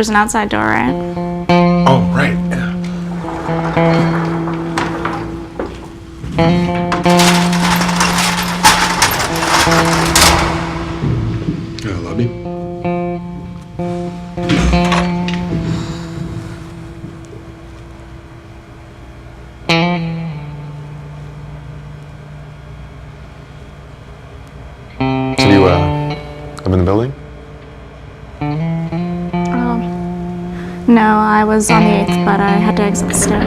there's an outside door, right? Oh, right, yeah. Lobby? So you, live in the building? No, I was on the 8th, but I had to exit the stair.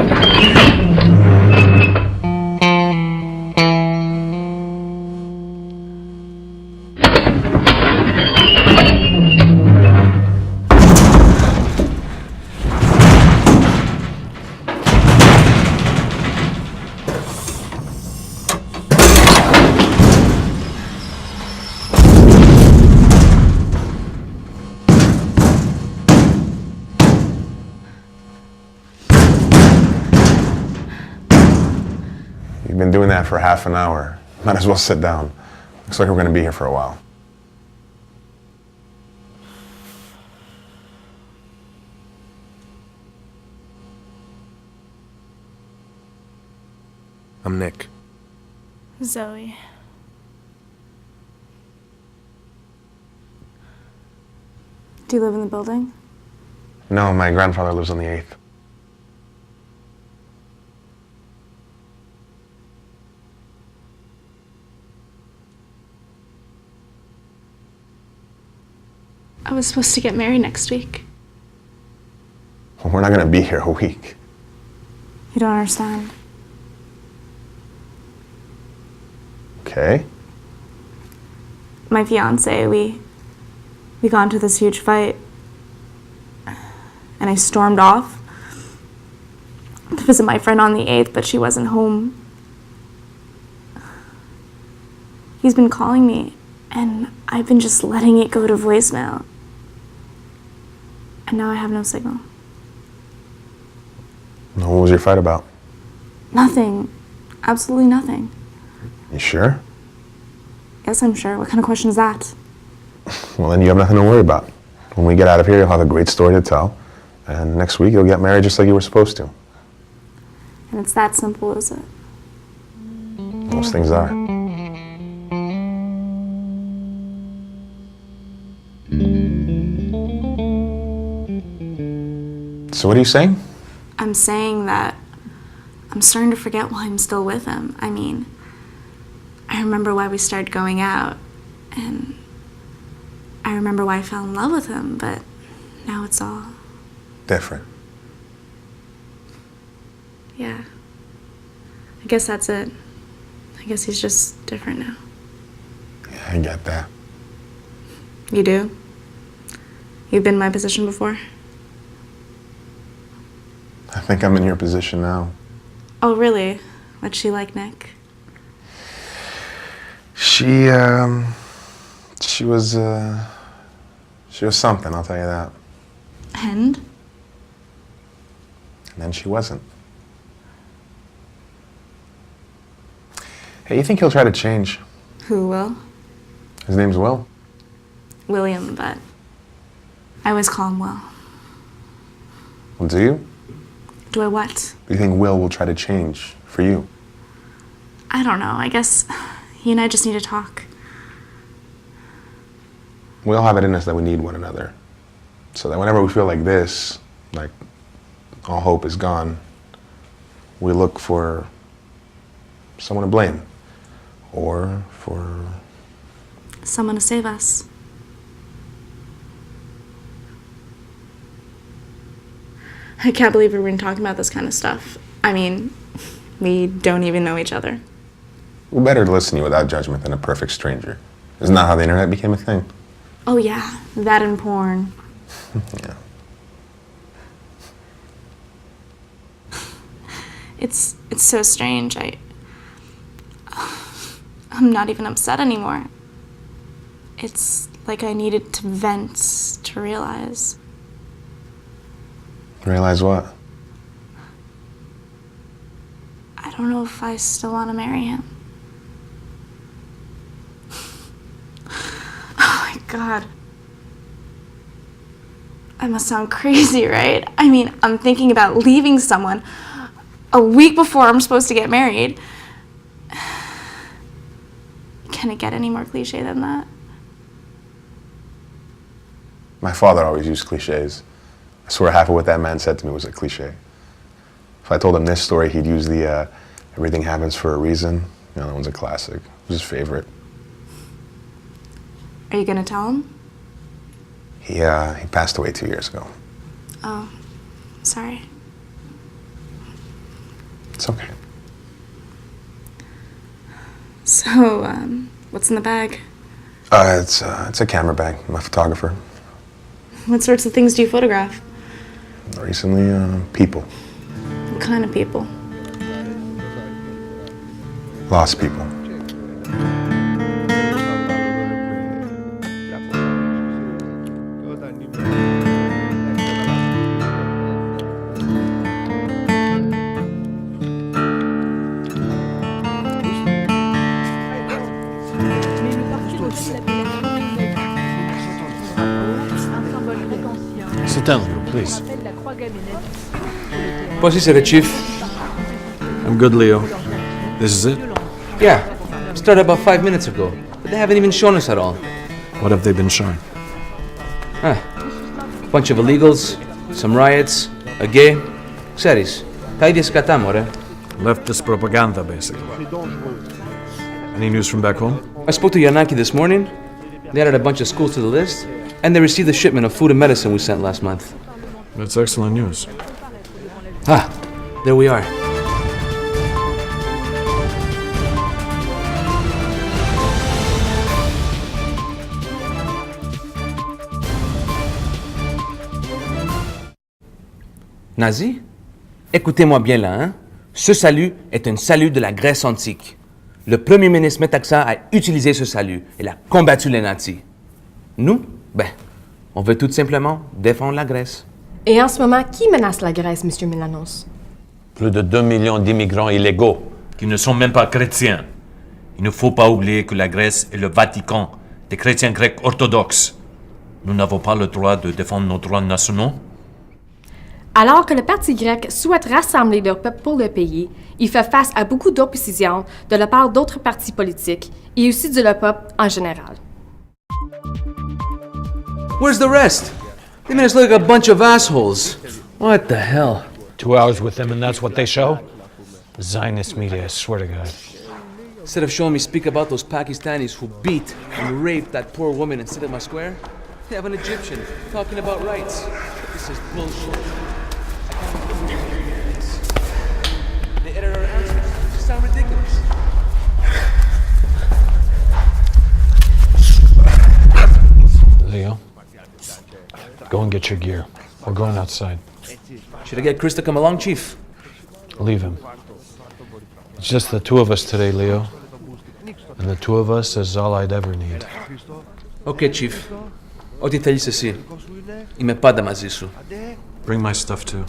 You've been doing that for half an hour. Might as well sit down. Looks like we're going to be here for a while. I'm Nick. Zoe. Do you live in the building? No, my grandfather lives on the 8th. I was supposed to get married next week. Well, we're not going to be here a week. You don't understand. Okay. My fiance, we got into this huge fight. And I stormed off to visit my friend on the 8th, but she wasn't home. He's been calling me, and I've been just letting it go to voicemail. And now I have no signal. What was your fight about? Nothing. Absolutely nothing. You sure? Yes, I'm sure. What kind of question is that? Well, then you have nothing to worry about. When we get out of here, you'll have a great story to tell. And next week, you'll get married just like you were supposed to. And it's that simple, is it? Most things are. So what are you saying? I'm saying that I'm starting to forget why I'm still with him. I mean, I remember why we started going out, and I remember why I fell in love with him, but now it's all different. Yeah. I guess that's it. I guess he's just different now. Yeah, I get that. You do? You've been in my position before? I think I'm in your position now. Oh, really? What's she like, Nick? She was something, I'll tell you that. And? And then she wasn't. Hey, you think he'll try to change? Who will? His name's Will. William, but I always call him Will. Well, do you? Do I what? Do you think Will try to change for you? I don't know. I guess he and I just need to talk. We all have it in us that we need one another. So that whenever we feel like this, like all hope is gone, we look for someone to blame. Or for someone to save us. I can't believe we've been talking about this kind of stuff. I mean, we don't even know each other. Well, better to listen to you without judgment than a perfect stranger. Isn't that how the internet became a thing? Oh yeah, that and porn. Yeah. It's so strange. I'm not even upset anymore. It's like I needed to vent to realize. Realize what? I don't know if I still want to marry him. Oh my God. I must sound crazy, right? I mean, I'm thinking about leaving someone a week before I'm supposed to get married. Can it get any more cliche than that? My father always used cliches. I swear half of what that man said to me was a cliche. If I told him this story, he'd use the everything happens for a reason. You know, that one's a classic. It was his favorite. Are you gonna tell him? He passed away 2 years ago. Oh, sorry. It's okay. So, what's in the bag? It's a camera bag. I'm a photographer. What sorts of things do you photograph? Recently, people. What kind of people? Lost people. Sit down, Leo, please. Pussy said it, Chief. I'm good, Leo. This is it? Yeah, started about 5 minutes ago, but they haven't even shown us at all. What have they been showing? Bunch of illegals, some riots, a gay. Xeris, taide skata, more. Leftist propaganda, basically. Any news from back home? I spoke to Yanaki this morning. They added a bunch of schools to the list, and they received the shipment of food and medicine we sent last month. That's excellent news. There we are. Nazi? Écoutez-moi bien là, hein? Ce salut est un salut de la Grèce antique. Le premier ministre Metaxa a utilisé ce salut. Il a combattu les nazis. Nous, on veut tout simplement défendre la Grèce. Et en ce moment, qui menace la Grèce, M. Milanos? Plus de 2 millions d'immigrants illégaux. Qui ne sont même pas chrétiens. Il ne faut pas oublier que la Grèce est le Vatican des chrétiens grecs orthodoxes. Nous n'avons pas le droit de défendre nos droits nationaux. Alors que le Parti grec souhaite rassembler leur peuple pour le pays, il fait face à beaucoup d'opposition de la part d'autres partis politiques et aussi de leur peuple en général. Where's the rest? They made us look like a bunch of assholes. What the hell? 2 hours with them and that's what they show? The Zionist media, I swear to God. Instead of showing me speak about those Pakistanis who beat and raped that poor woman in Cinema Square, they have an Egyptian talking about rights. This is bullshit. They edit our answers. They sound ridiculous. Leo, go and get your gear. We're going outside. Should I get Chris to come along, Chief? Leave him. It's just the two of us today, Leo. And the two of us is all I'd ever need. Okay, Chief. Ό,τι θέλεις εσύ. Είμαι πάντα μαζί σου. Bring my stuff too.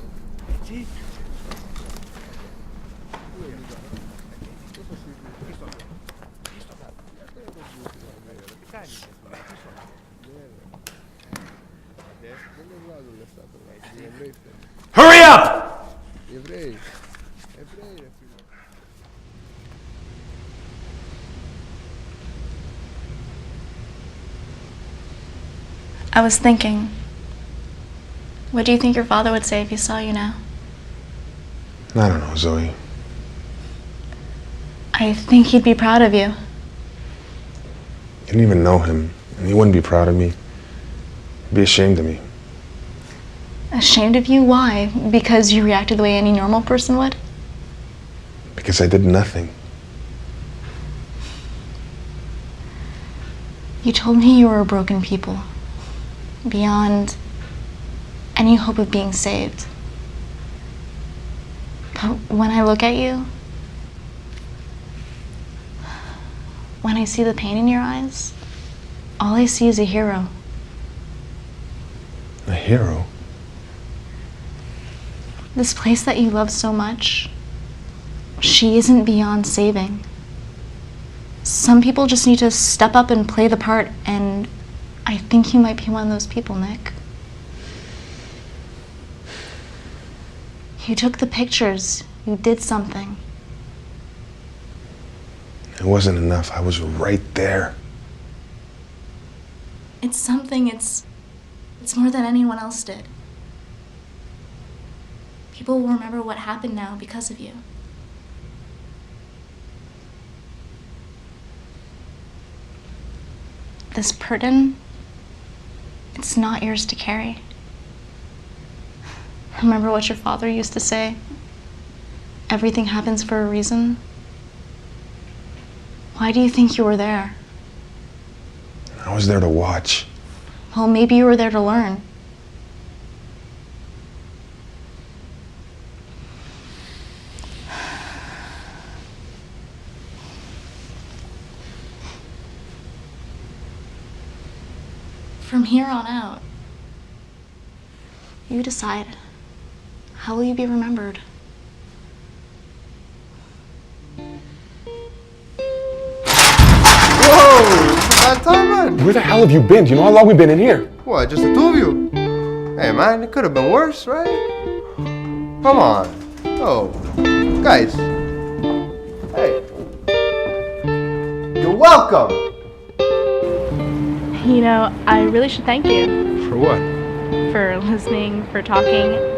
Hurry up! I was thinking, what do you think your father would say if he saw you now? I don't know, Zoe. I think he'd be proud of you. You didn't even know him, and he wouldn't be proud of me. He'd be ashamed of me. Ashamed of you? Why? Because you reacted the way any normal person would? Because I did nothing. You told me you were a broken people, beyond any hope of being saved. But when I look at you, when I see the pain in your eyes, all I see is a hero. A hero? This place that you love so much, she isn't beyond saving. Some people just need to step up and play the part, and I think you might be one of those people, Nick. You took the pictures. You did something. It wasn't enough. I was right there. It's something. It's more than anyone else did. People will remember what happened now because of you. This burden, it's not yours to carry. Remember what your father used to say? Everything happens for a reason. Why do you think you were there? I was there to watch. Well, maybe you were there to learn. From here on out, you decide. How will you be remembered? Bad time, man. Where the hell have you been? Do you know how long we've been in here? What, just the two of you? Hey, man, it could have been worse, right? Come on. Oh, guys. Hey. You're welcome. You know, I really should thank you. For what? For listening, for talking.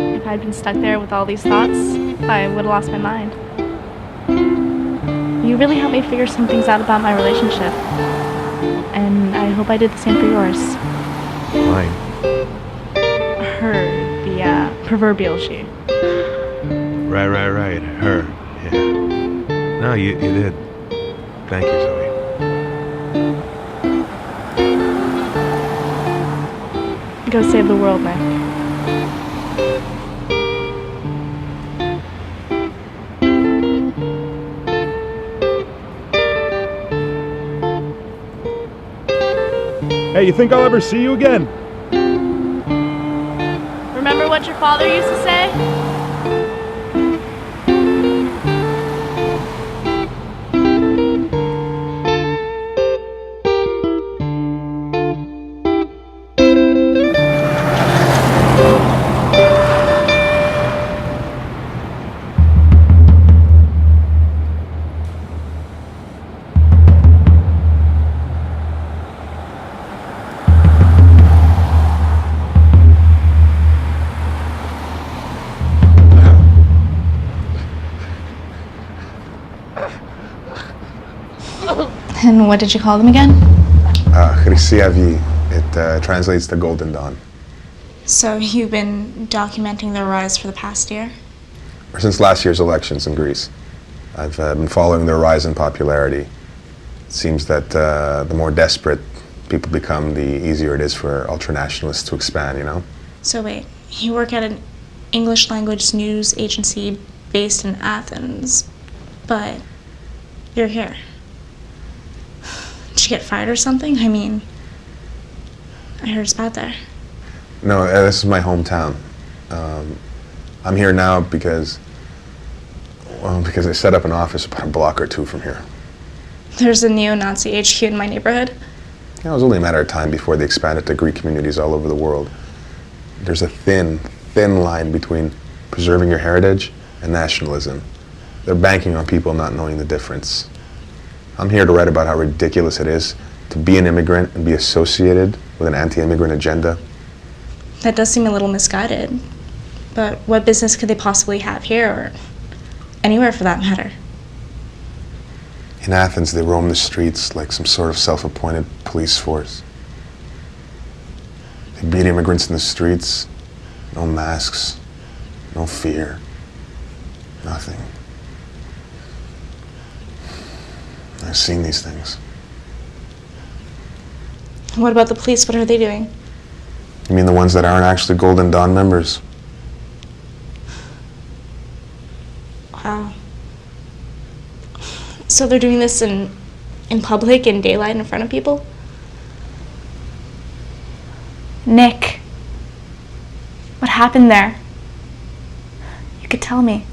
If I'd been stuck there with all these thoughts, I would have lost my mind. You really helped me figure some things out about my relationship. And I hope I did the same for yours. Mine. Her, the proverbial she. Right. Her. Yeah. No, you did. Thank you, Zoe. Go save the world, Nick. Hey, you think I'll ever see you again? Remember what your father used to say? And what did you call them again? Chrysyavi. It translates to Golden Dawn. So you've been documenting their rise for the past year? Since last year's elections in Greece, I've been following their rise in popularity. It seems that the more desperate people become, the easier it is for ultranationalists to expand, you know? So wait, you work at an English language news agency based in Athens, but you're here. Did you get fired or something? I mean, I heard it's bad there. No, this is my hometown. I'm here now because I set up an office about a block or two from here. There's a neo-Nazi HQ in my neighborhood. Yeah, it was only a matter of time before they expanded to Greek communities all over the world. There's a thin line between preserving your heritage and nationalism. They're banking on people not knowing the difference. I'm here to write about how ridiculous it is to be an immigrant and be associated with an anti-immigrant agenda. That does seem a little misguided. But what business could they possibly have here, or anywhere for that matter? In Athens, they roam the streets like some sort of self-appointed police force. They beat immigrants in the streets. No masks, no fear, nothing. I've seen these things. What about the police? What are they doing? You mean the ones that aren't actually Golden Dawn members? Wow. So they're doing this in public, in daylight, in front of people? Nick, what happened there? You could tell me.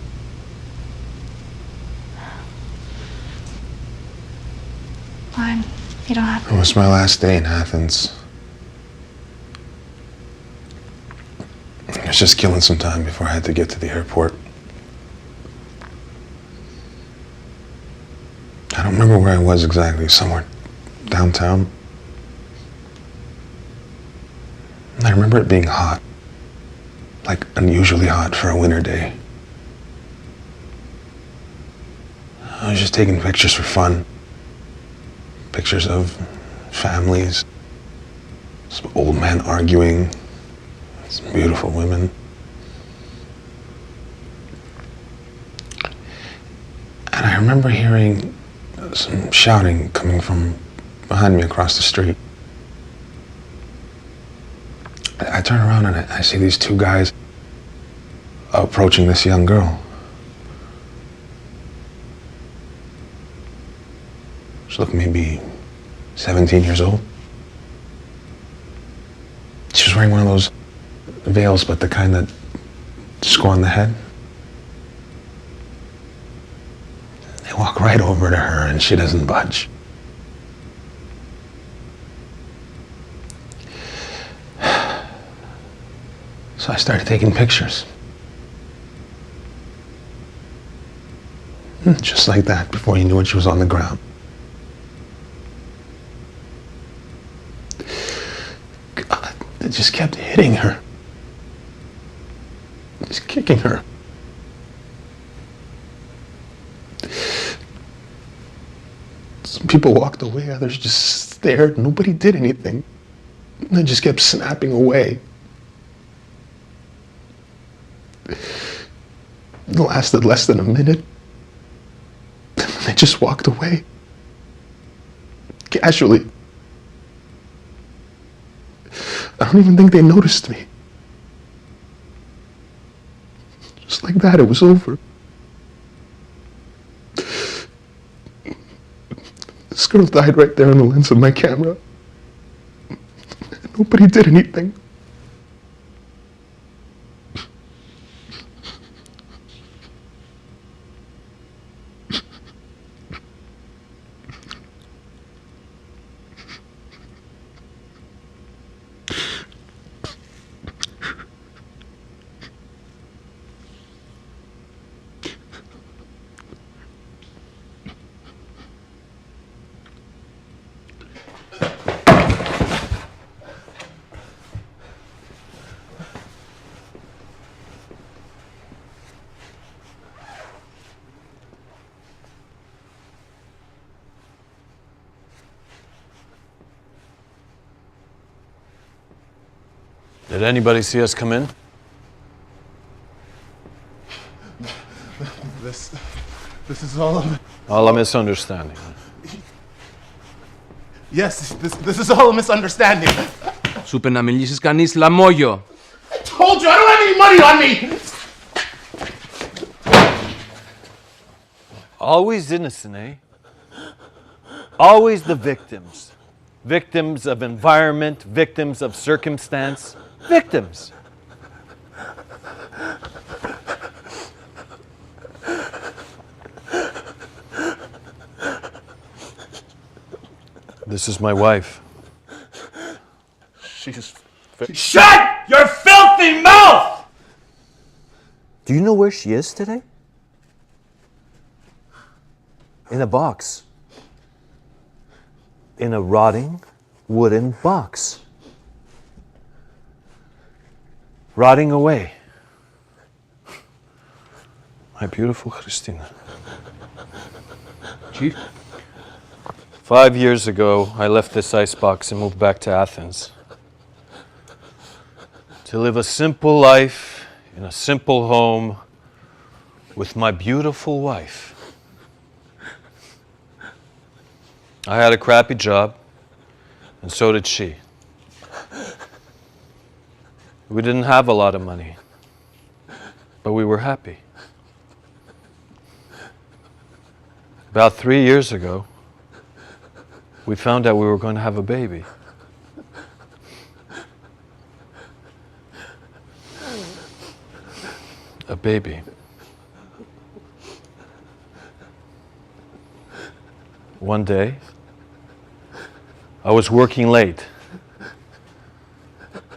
Fine, you don't have to. It was my last day in Athens. I was just killing some time before I had to get to the airport. I don't remember where I was exactly, somewhere downtown. I remember it being hot, like unusually hot for a winter day. I was just taking pictures for fun. Pictures of families, some old men arguing, some beautiful women. And I remember hearing some shouting coming from behind me across the street. I turn around and I see these two guys approaching this young girl. She looked maybe 17 years old. She was wearing one of those veils, but the kind that just go on the head. They walk right over to her and she doesn't budge. So I started taking pictures. Just like that, before you knew it, she was on the ground. God, it just kept hitting her. Just kicking her. Some people walked away, others just stared. Nobody did anything. They just kept snapping away. It lasted less than a minute. They just walked away. Casually. I don't even think they noticed me. Just like that, it was over. This girl died right there on the lens of my camera. Nobody did anything. Did anybody see us come in? This is all All a misunderstanding. Yes, this is all a misunderstanding. Σου να μιλήσεις κανείς λαμόγιο. Told you, I don't have any money on me! Always innocent, eh? Always the victims. Victims of environment, victims of circumstance. Victims. This is my wife. She's... Shut your filthy mouth! Do you know where she is today? In a box. In a rotting wooden box. Rotting away. My beautiful Christina. Chief? 5 years ago, I left this icebox and moved back to Athens. To live a simple life in a simple home with my beautiful wife. I had a crappy job, and so did she. We didn't have a lot of money, but we were happy. About 3 years ago, we found out we were going to have a baby. A baby. One day, I was working late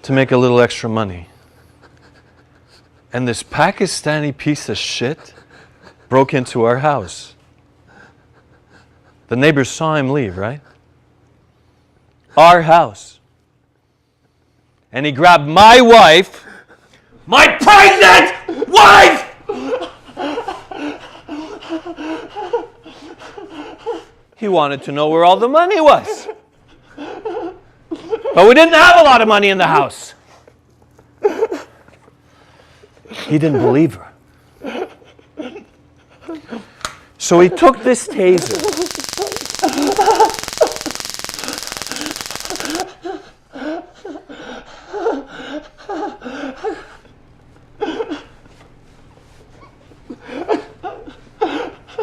to make a little extra money. And this Pakistani piece of shit broke into our house. The neighbors saw him leave, right? Our house. And he grabbed my wife, my pregnant wife! He wanted to know where all the money was. But we didn't have a lot of money in the house. He didn't believe her. So he took this taser.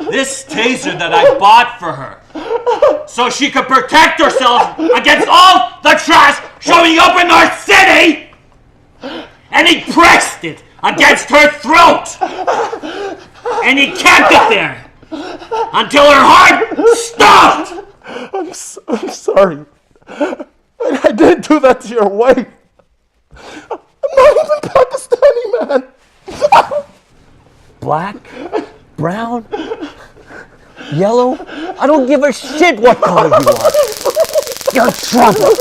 This taser that I bought for her, so she could protect herself against all the trash showing up in our city! And he pressed it against her throat! And he kept it there until her heart stopped! I'm sorry. I didn't do that to your wife. I'm not even Pakistani, man. Black? Brown? Yellow? I don't give a shit what color you are. You're trouble.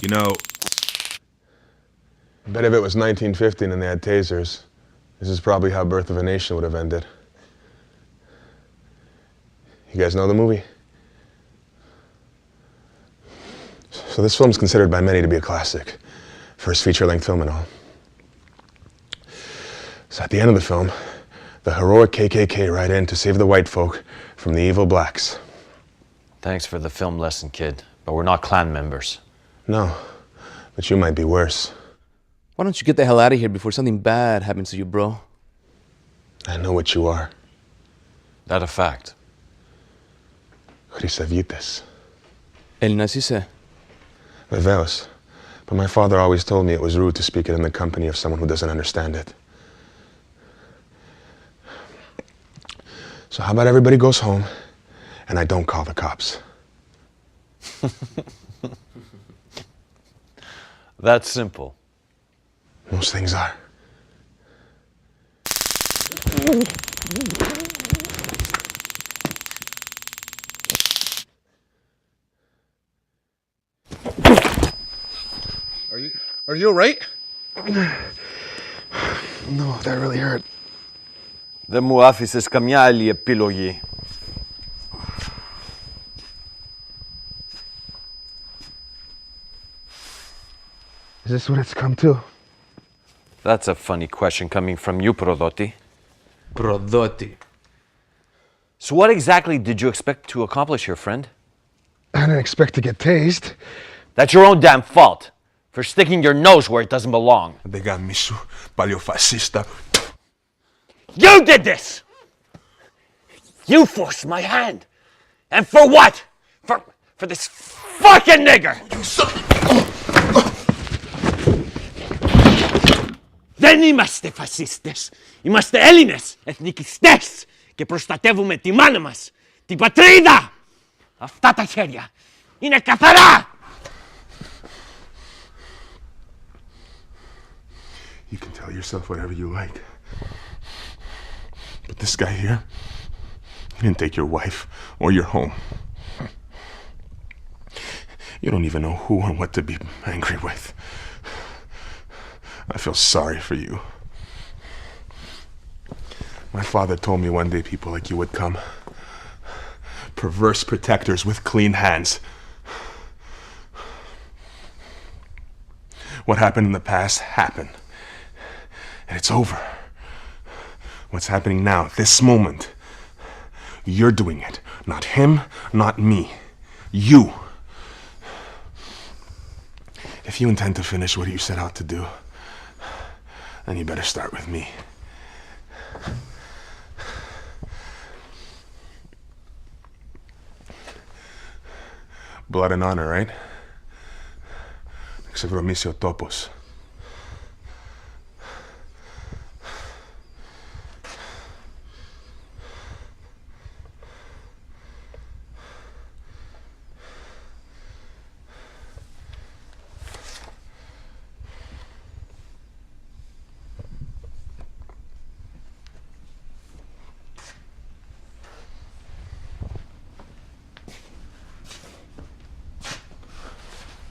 You know, I bet if it was 1915 and they had tasers, this is probably how Birth of a Nation would have ended. You guys know the movie? So this film's considered by many to be a classic. First feature-length film and all. So at the end of the film, the heroic KKK ride in to save the white folk from the evil blacks. Thanks for the film lesson, kid, but we're not Klan members. No, but you might be worse. Why don't you get the hell out of here before something bad happens to you, bro? I know what you are. That a fact. Chrysavites. El nacise. Veveos. But my father always told me it was rude to speak it in the company of someone who doesn't understand it. So how about everybody goes home and I don't call the cops? That's simple. Most things are. Are you all right? No, that really hurt. Δεν μου άφησες καμιά άλλη επιλογή. Is this what it's come to? That's a funny question coming from you, Prodoti. Prodoti. So what exactly did you expect to accomplish here, friend? I didn't expect to get tased. That's your own damn fault for sticking your nose where it doesn't belong. Degamisu, paleofascista. You did this! You forced my hand. And for what? For this fucking nigger! Δεν είμαστε φασίστες. Είμαστε Έλληνες, εθνικιστές και προστατεύουμε τη μάνα μας, την πατρίδα. Αυτά τα χέρια είναι καθαρά. You can tell yourself whatever you like. But this guy here, he didn't take your wife or your home. You don't even know who and what to be angry with. I feel sorry for you. My father told me one day people like you would come. Perverse protectors with clean hands. What happened in the past happened. And it's over. What's happening now, this moment, you're doing it. Not him, not me. You. If you intend to finish what you set out to do, then you better start with me. Blood and honor, right? Topos.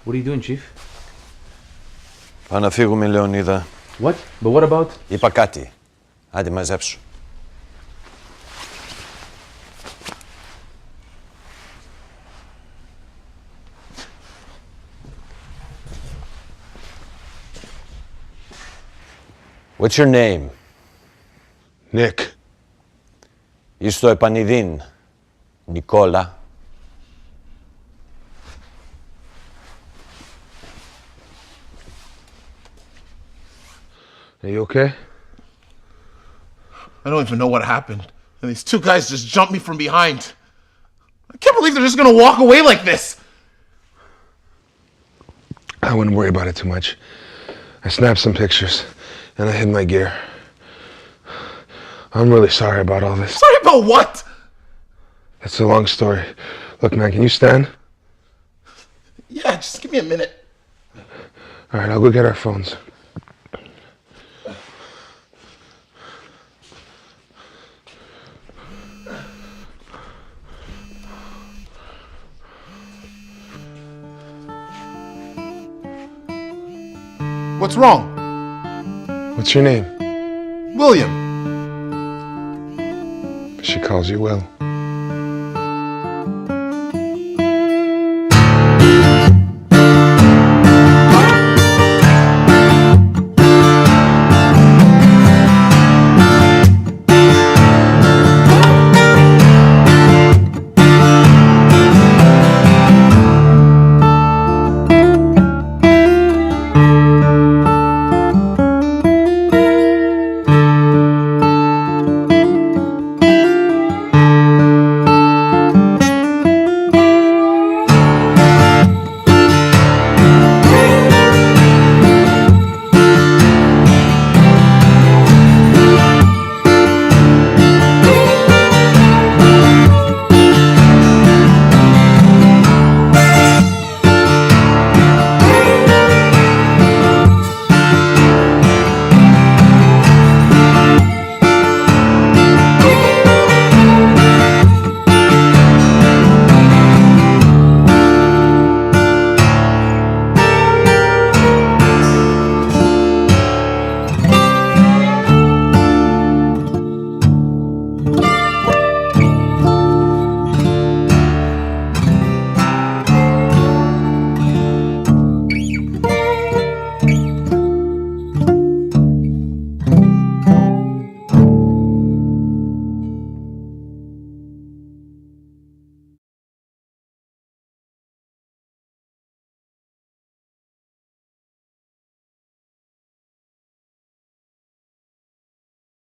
What are you doing, Chief? Πάω να φύγουμε, Λεωνίδα. What? But what about? Είπα κάτι. Άντε, μαζέψου. What's your name? Nick. Είσαι στο επανειδήν, Νικόλα. Are you okay? I don't even know what happened. And these two guys just jumped me from behind. I can't believe they're just gonna walk away like this. I wouldn't worry about it too much. I snapped some pictures, and I hid my gear. I'm really sorry about all this. Sorry about what? It's a long story. Look, man, can you stand? Yeah, just give me a minute. All right, I'll go get our phones. What's wrong? What's your name? William. She calls you Will.